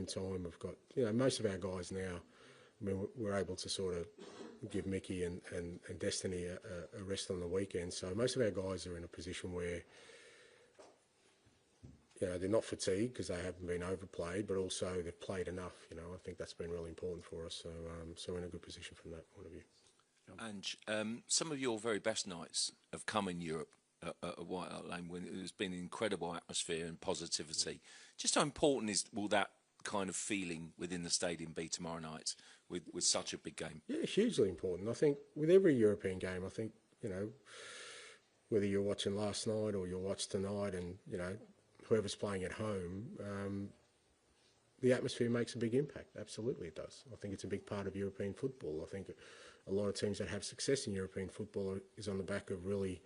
preparation time. We've got, most of our guys now, I mean, we're able to sort of give Mickey and Destiny a rest on the weekend. So most of our guys are in a position where, they're not fatigued because they haven't been overplayed, but also they've played enough. I think that's been really important for us. So we're in a good position from that point of view. And some of your very best nights have come in Europe at White Hart Lane when there's been an incredible atmosphere and positivity. Just how important will that kind of feeling within the stadium be tomorrow night with such a big game? Yeah, hugely important. I think with every European game, I think, whether you're watching last night or you'll watch tonight and, whoever's playing at home, the atmosphere makes a big impact. Absolutely it does. I think it's a big part of European football. I think a lot of teams that have success in European football is on the back of really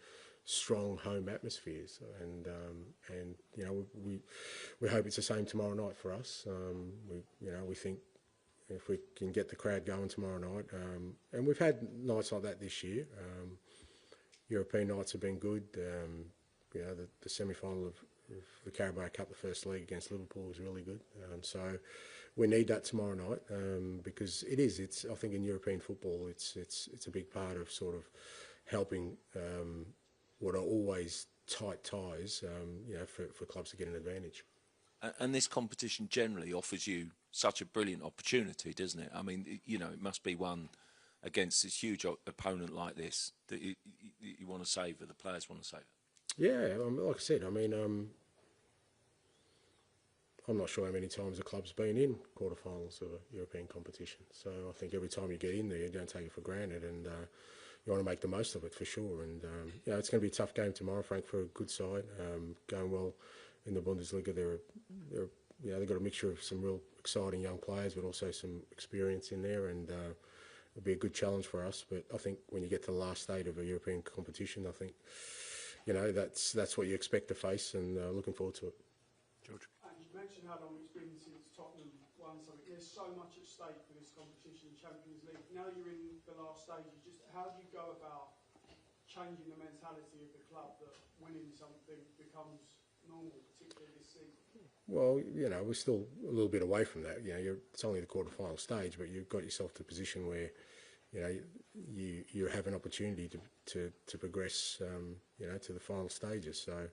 strong home atmospheres, and we hope it's the same tomorrow night for us. We think if we can get the crowd going tomorrow night, and we've had nights like that this year. European nights have been good. The semi-final of the Carabao Cup, the first leg against Liverpool, was really good. So we need that tomorrow night because it's I think in European football it's a big part of sort of helping what are always tight ties, for clubs to get an advantage. And this competition generally offers you such a brilliant opportunity, doesn't it? I mean, it must be one against this huge opponent like this that you want to savour, the players want to savour. Yeah, like I said, I mean, I'm not sure how many times the club's been in quarterfinals of a European competition. So I think every time you get in there, you don't take it for granted, and you want to make the most of it for sure. And it's going to be a tough game tomorrow. Frankfurt are a good side, going well in the Bundesliga. They've got a mixture of some real exciting young players, but also some experience in there, and it'll be a good challenge for us. But I think when you get to the last stage of a European competition, I think that's what you expect to face, and looking forward to it. George. And you mentioned how long it's been since Tottenham won something. There's so much at stake for this competition, Champions League. Now you're in the last stages. Just how do you go about changing the mentality of the club that winning something becomes normal, particularly this season? Well, we're still a little bit away from that. It's only the quarter-final stage, but you've got yourself to a position where, you have an opportunity to progress, to the final stages. So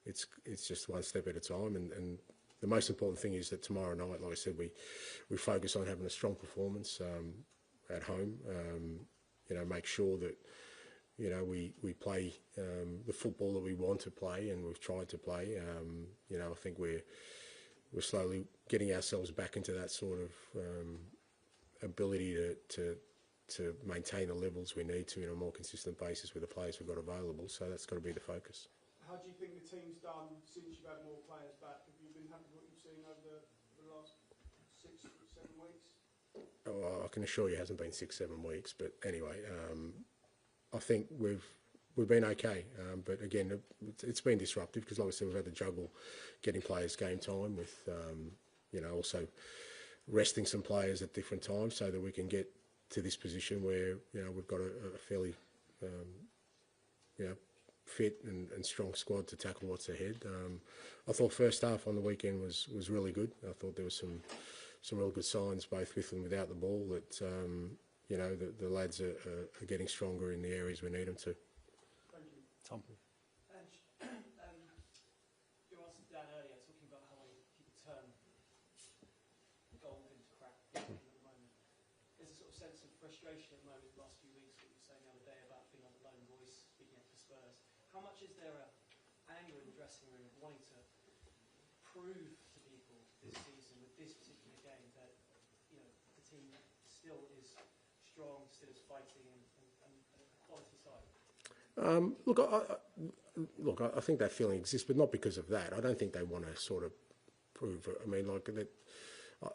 it's just one step at a time, and the most important thing is that tomorrow night, like I said, we focus on having a strong performance at home. Make sure that we play the football that we want to play, and we've tried to play. I think we're slowly getting ourselves back into that sort of ability to maintain the levels we need to in a more consistent basis with the players we've got available. So that's got to be the focus. How do you think the team's done since you've had more players back? Have you been happy with what you've seen over the last 6 or 7 weeks? Oh, I can assure you it hasn't been 6-7 weeks, but anyway, I think we've been okay. But again, it's been disruptive because, like I said, we've had to juggle getting players game time with, also resting some players at different times so that we can get to this position where, we've got a fairly, fit and strong squad to tackle what's ahead. I thought first half on the weekend was really good. I thought there was some real good signs both with and without the ball that the lads are getting stronger in the areas we need them to. Thank you. Tom. You answered Dan earlier talking about how people turn gold into crap at the moment. There's a sort of sense of frustration at the moment in the last few weeks, what you were saying the other day about being on the lone voice, speaking up for Spurs. How much is there anger in the dressing room wanting to prove to people this season with this particular game that the team still is strong, still is fighting, and a quality side? Look, I think that feeling exists, but not because of that. I don't think they want to sort of prove. I mean, like that,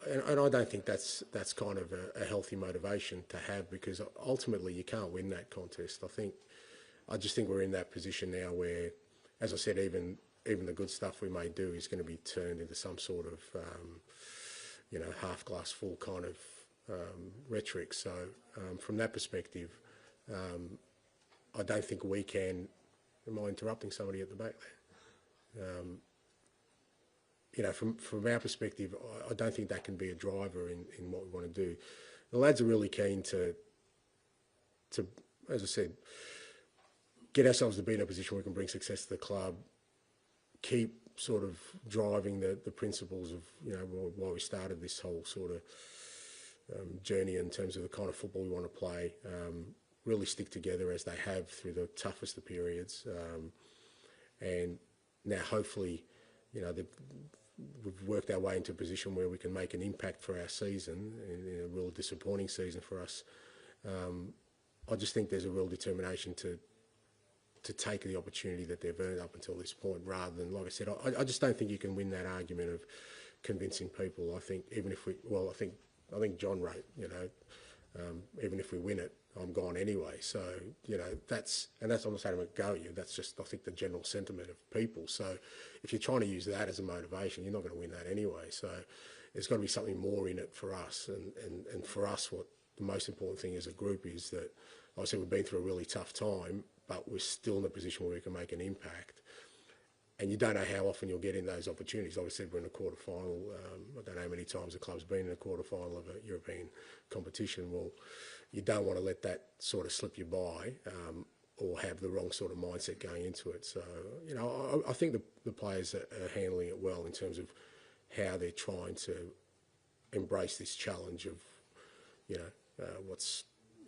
and I don't think that's kind of a healthy motivation to have, because ultimately you can't win that contest. I just think we're in that position now where, as I said, even the good stuff we may do is going to be turned into some sort of half glass full kind of rhetoric. So from that perspective, I don't think we can. Am I interrupting somebody at the back there? you know, from our perspective, I don't think that can be a driver in what we want to do. The lads are really keen to, as I said, get ourselves to be in a position where we can bring success to the club, keep sort of driving the principles of, you know, why we started this whole sort of journey in terms of the kind of football we want to play, really stick together as they have through the toughest of periods. And now hopefully, you know, we've worked our way into a position where we can make an impact for our season, in a real disappointing season for us. I just think there's a real determination to take the opportunity that they've earned up until this point, rather than, like I said, I just don't think you can win that argument of convincing people. I think even if I think John wrote, you know, even if we win it, I'm gone anyway. So, you know, that's I'm not saying I'm going to go at you. That's just, I think, the general sentiment of people. So if you're trying to use that as a motivation, you're not going to win that anyway. So there's got to be something more in it for us. And for us, what the most important thing as a group is that, like I said, we've been through a really tough time, but we're still in a position where we can make an impact. And you don't know how often you'll get in those opportunities. Like I said, we're in a quarter-final. I don't know how many times the club's been in a quarter-final of a European competition. Well, you don't want to let that sort of slip you by, or have the wrong sort of mindset going into it. So, you know, I think the players are handling it well in terms of how they're trying to embrace this challenge of, you know,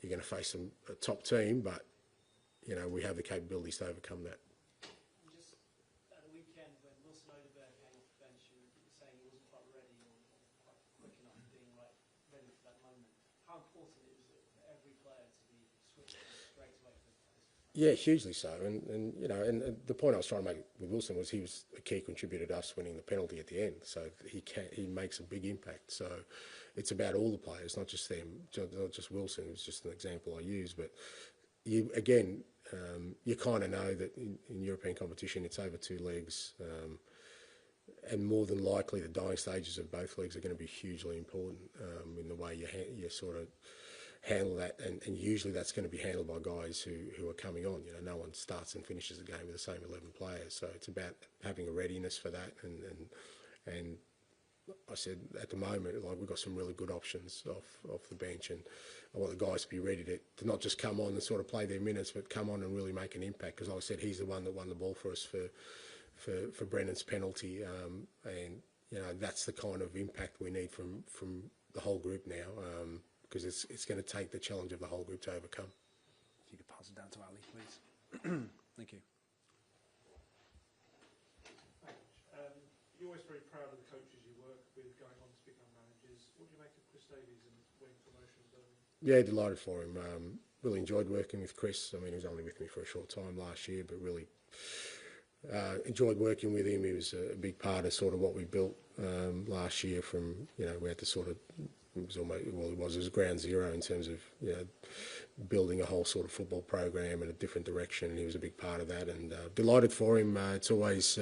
you're going to face a top team, but, you know, we have the capabilities to overcome that. Just at the weekend when Wilson Odeberg came off the bench, you were saying he wasn't quite ready or quite quick enough being like ready for that moment. How important is it for every player to be switched on straight away for this? Yeah, hugely so. And you know, and the point I was trying to make with Wilson was he was a key contributor to us winning the penalty at the end. So he makes a big impact. So it's about all the players, not just them, not just Wilson. It was just an example I used, but you kind of know that in European competition it's over two legs, and more than likely the dying stages of both legs are going to be hugely important in the way you sort of handle that, and usually that's going to be handled by guys who are coming on. You know, no one starts and finishes a game with the same 11 players, so it's about having a readiness for that. And I said at the moment, like, we've got some really good options off the bench, and I want the guys to be ready to not just come on and sort of play their minutes, but come on and really make an impact. Because like I said, he's the one that won the ball for us for Brennan's penalty, and you know, that's the kind of impact we need from the whole group now, because it's going to take the challenge of the whole group to overcome. If you could pass it down to Ali, please. Thank you. You're always very proud of the coaches you work with going on to become managers. What do you make of Chris Davies and winning promotion? Yeah, delighted for him. Really enjoyed working with Chris. I mean, he was only with me for a short time last year, but really enjoyed working with him. He was a big part of sort of what we built last year. From, you know, we had to sort of, it was ground zero in terms of, you know, building a whole sort of football program in a different direction, and he was a big part of that. And delighted for him. It's always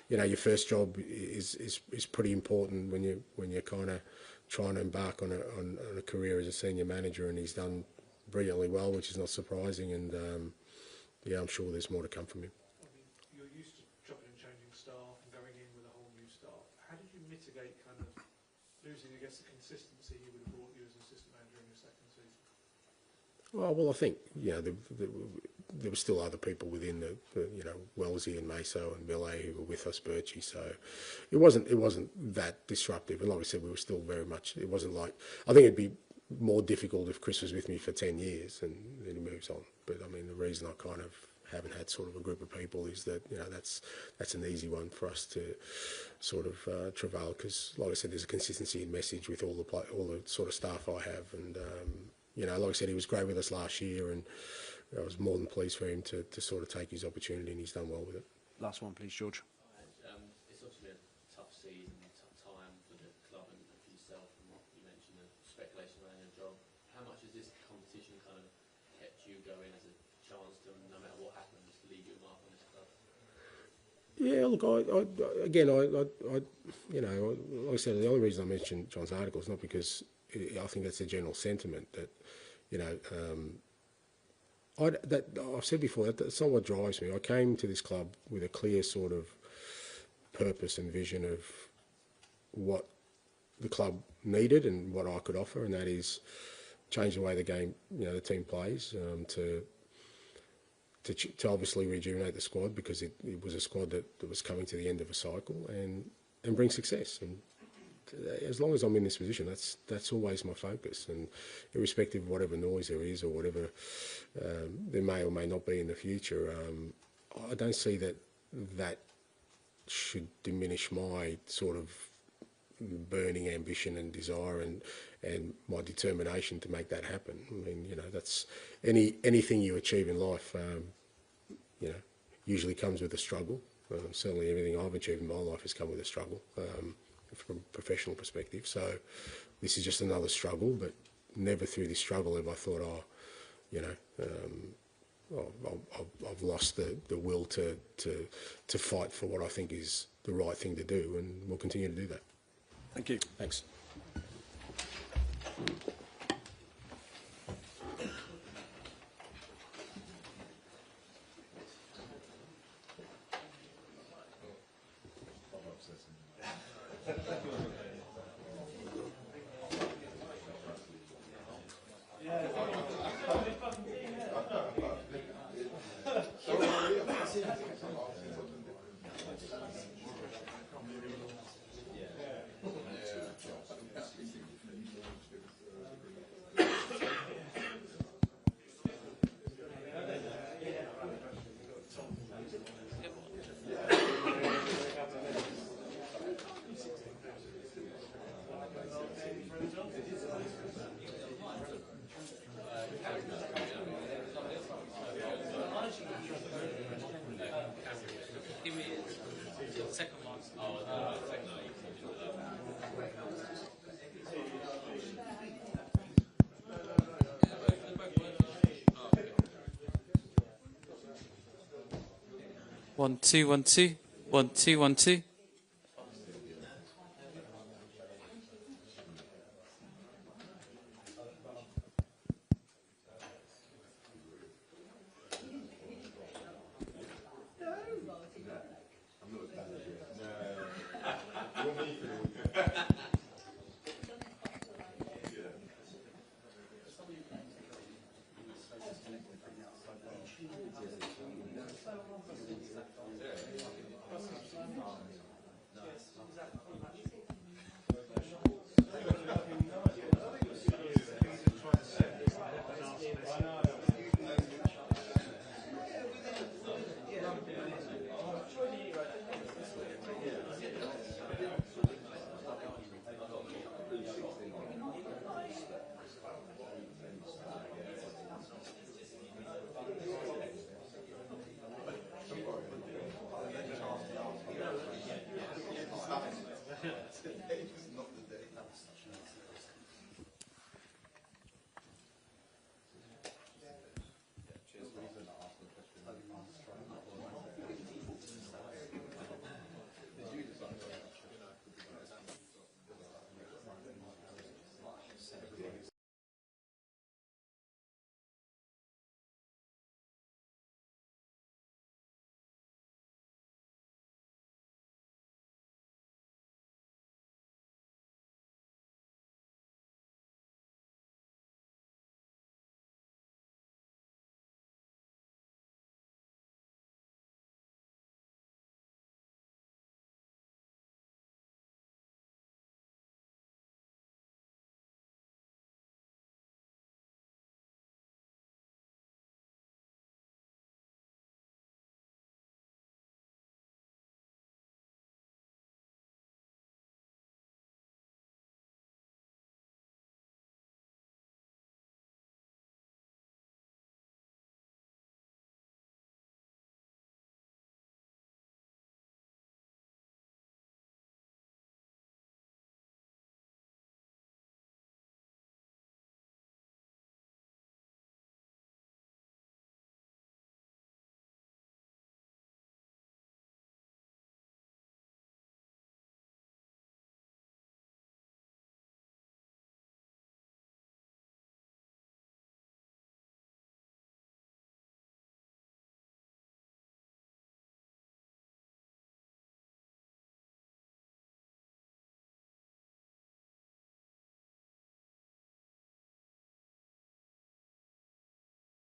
you know, your first job is pretty important when you're kind of trying to embark on a career as a senior manager, and he's done brilliantly well, which is not surprising. And yeah, I'm sure there's more to come from him. I mean, you're used to chopping and changing staff and going in with a whole new staff. How did you mitigate kind of losing, I guess, the consistency he would have brought you as assistant manager in your second season? Well, I think, you know, there were still other people within the you know, Wellesley and Meso and Millet who were with us, Birchie. So it wasn't that disruptive. And like I said, we were still very much. It wasn't like, I think it'd be more difficult if Chris was with me for 10 years and then he moves on. But I mean, the reason I kind of haven't had sort of a group of people is that, you know, that's an easy one for us to sort of travail, because like I said, there's a consistency in message with all the sort of staff I have. And you know, like I said, he was great with us last year, and I was more than pleased for him to sort of take his opportunity, and he's done well with it. Last one, please, George. It's obviously been a tough season, a tough time for the club and for yourself, and what you mentioned, the speculation around your job. How much has this competition kind of kept you going as a chance to, no matter what happens, leave your mark on this club? Yeah, look, again, you know, like I said, the only reason I mentioned John's article is not because I think that's a general sentiment that, you know, I've said before, that's not what drives me. I came to this club with a clear sort of purpose and vision of what the club needed and what I could offer, and that is change the way the game, the team plays, to obviously rejuvenate the squad, because it was a squad that was coming to the end of a cycle, and bring success. And as long as I'm in this position, that's always my focus. And irrespective of whatever noise there is or whatever there may or may not be in the future, I don't see that should diminish my sort of burning ambition and desire and my determination to make that happen. I mean, that's anything you achieve in life, usually comes with a struggle. Certainly everything I've achieved in my life has come with a struggle, from a professional perspective. So this is just another struggle, but never through this struggle have I thought, I've lost the will to fight for what I think is the right thing to do, and we'll continue to do that. Thank you. Thanks. One, two, 1, 2. 1, 2, 1, 2.